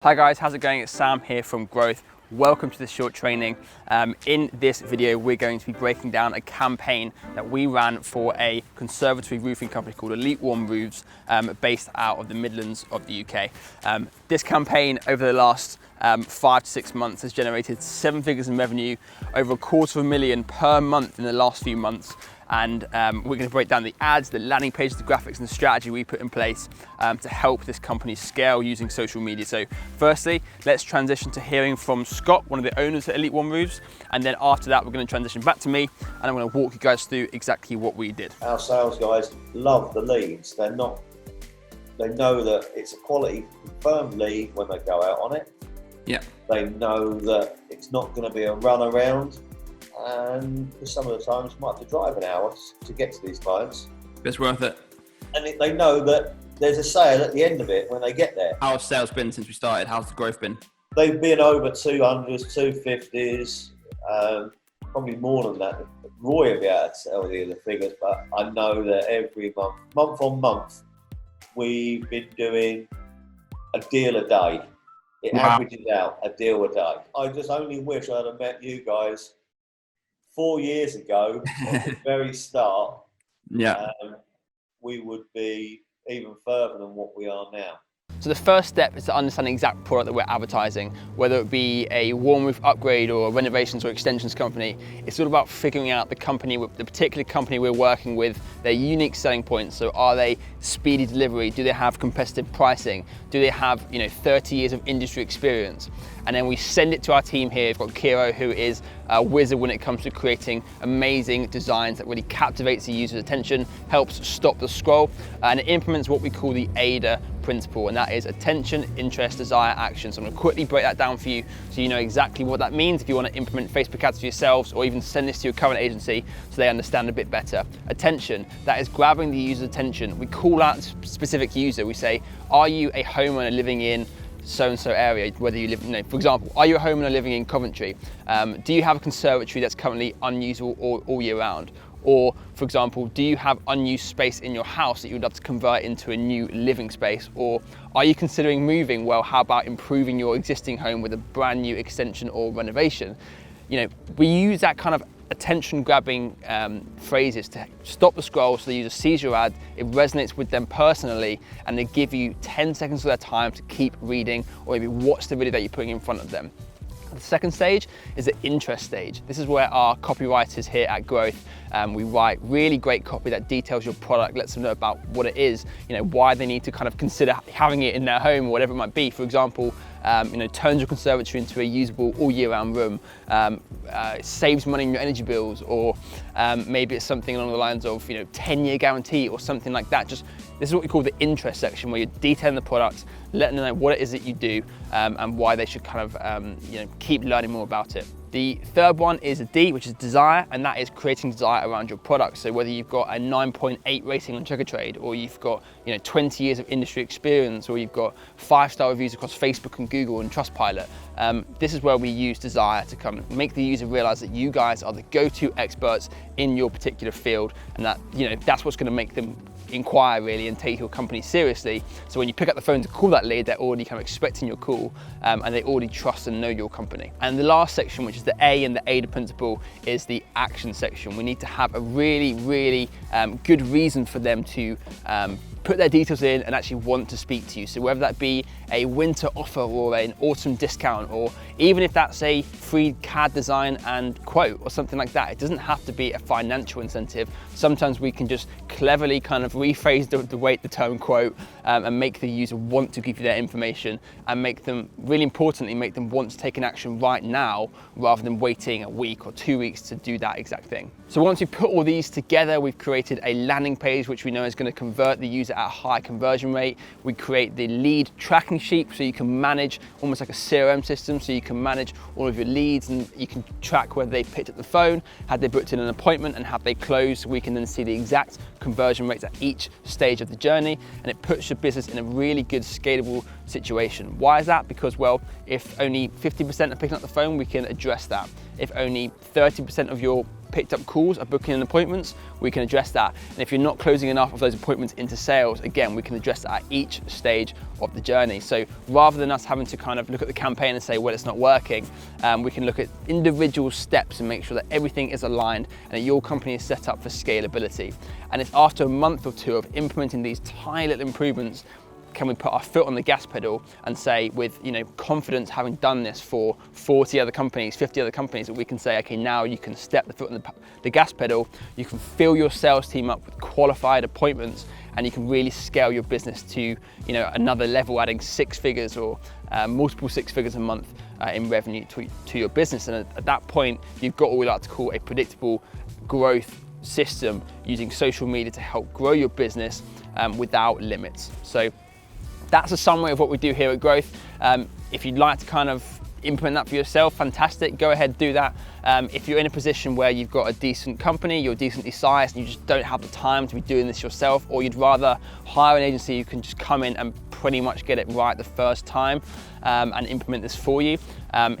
Hi guys, how's it going? It's Sam here from Growth. Welcome to this short training. In this video, we're going to be breaking down a campaign that we ran for a conservatory roofing company called Elite Warm Roofs, based out of the Midlands of the UK. This campaign over the last 5 to 6 months has generated 7 figures in revenue, over £250,000 per month in the last few months. And we're going to break down the ads, the landing pages, the graphics, and the strategy we put in place to help this company scale using social media. So firstly, let's transition to hearing from Scott, one of the owners at Elite Warm Roofs, and then after that, we're going to transition back to me, and I'm going to walk you guys through exactly what we did. Our sales guys love the leads. They know that it's a quality confirmed lead when they go out on it. Yeah. They know that it's not going to be a run around. And some of the times you might have to drive an hour to get to these clients. It's worth it. And they know that there's a sale at the end of it when they get there. How has sales been since we started? How's the growth been? They've been over 200s, 250s, probably more than that. Roy will be able to tell you the figures, but I know that every month on month, we've been doing a deal a day. It averages out a deal a day. I just only wish I'd have met you guys 4 years ago at the very start. Yeah. We would be even further than what we are now. So the first step is to understand the exact product that we're advertising, whether it be a warm roof upgrade or a renovations or extensions company. It's all about figuring out the particular company we're working with, their unique selling points. So are they speedy delivery? Do they have competitive pricing? Do they have 30 years of industry experience? And then we send it to our team here. We've got Kiro, who is a wizard when it comes to creating amazing designs that really captivates the user's attention, helps stop the scroll, and it implements what we call the AIDA principle, and that is attention, interest, desire, action. So I'm going to quickly break that down for you so you know exactly what that means if you want to implement Facebook ads for yourselves, or even send this to your current agency so they understand a bit better. Attention, that is grabbing the user's attention. We call out a specific user. We say, are you a homeowner living in so-and-so area, whether you live, for example, are you a homeowner living in Coventry? Do you have a conservatory that's currently unusable all year round? Or, for example, do you have unused space in your house that you would love to convert into a new living space? Or are you considering moving? Well, how about improving your existing home with a brand new extension or renovation? We use that kind of attention-grabbing phrases to stop the scroll so the user sees your ad, it resonates with them personally, and they give you 10 seconds of their time to keep reading or maybe watch the video that you're putting in front of them. The second stage is the interest stage. This is where our copywriters here at Growth, we write really great copy that details your product, lets them know about what it is, why they need to kind of consider having it in their home or whatever it might be. For example, turns your conservatory into a usable all year round room, saves money in your energy bills, or maybe it's something along the lines of 10-year guarantee or something like that. This is what we call the interest section, where you're detailing the products, letting them know what it is that you do, and why they should kind of keep learning more about it. The third one is a D, which is desire, and that is creating desire around your product. So whether you've got a 9.8 rating on Trade, or you've got 20 years of industry experience, or you've got 5-star reviews across Facebook and Google and Trustpilot, this is where we use desire to come make the user realize that you guys are the go-to experts in your particular field, and that that's what's going to make them inquire really and take your company seriously. So when you pick up the phone to call that lead, they're already kind of expecting your call, and they already trust and know your company. And the last section, which is the A in the AIDA principle, is the action section. We need to have a really good reason for them to put their details in and actually want to speak to you. So whether that be a winter offer or an autumn discount, or even if that's a free CAD design and quote or something like that, it doesn't have to be a financial incentive. Sometimes we can just cleverly kind of rephrase the term quote, and make the user want to give you their information, and make them, really importantly, make them want to take an action right now rather than waiting a week or 2 weeks to do that exact thing. So once we put all these together, we've created a landing page which we know is going to convert the user at a high conversion rate. We create the lead tracking sheet so you can manage almost like a CRM system, so you can manage all of your leads and you can track whether they picked up the phone, had they booked in an appointment, and have they closed. So we can then see the exact conversion rates at each stage of the journey, and it puts your business in a really good scalable situation. Why is that? Because, well, if only 50% are picking up the phone, we can address that. If only 30% of your picked up calls or booking in appointments, we can address that. And if you're not closing enough of those appointments into sales, again, we can address that at each stage of the journey. So rather than us having to kind of look at the campaign and say, well, it's not working, we can look at individual steps and make sure that everything is aligned and that your company is set up for scalability. And it's after a month or two of implementing these tiny little improvements, can we put our foot on the gas pedal and say with confidence, having done this for 40 other companies, 50 other companies, that we can say, okay, now you can step the foot on the gas pedal, you can fill your sales team up with qualified appointments, and you can really scale your business to another level, adding 6 figures or multiple 6 figures a month in revenue to your business. And at that point, you've got what we like to call a predictable growth system using social media to help grow your business without limits. So that's a summary of what we do here at Growth. If you'd like to kind of implement that for yourself, fantastic, go ahead, do that. If you're in a position where you've got a decent company, you're decently sized, and you just don't have the time to be doing this yourself, or you'd rather hire an agency who can just come in and pretty much get it right the first time and implement this for you,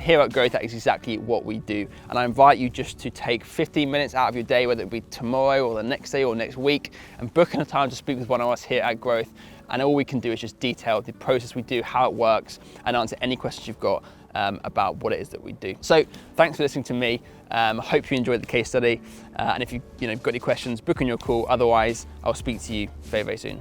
here at Growth, that is exactly what we do. And I invite you just to take 15 minutes out of your day, whether it be tomorrow or the next day or next week, and book in a time to speak with one of us here at Growth. And all we can do is just detail the process we do, how it works, and answer any questions you've got about what it is that we do. So thanks for listening to me. I hope you enjoyed the case study. And if you've got any questions, book in your call. Otherwise, I'll speak to you very, very soon.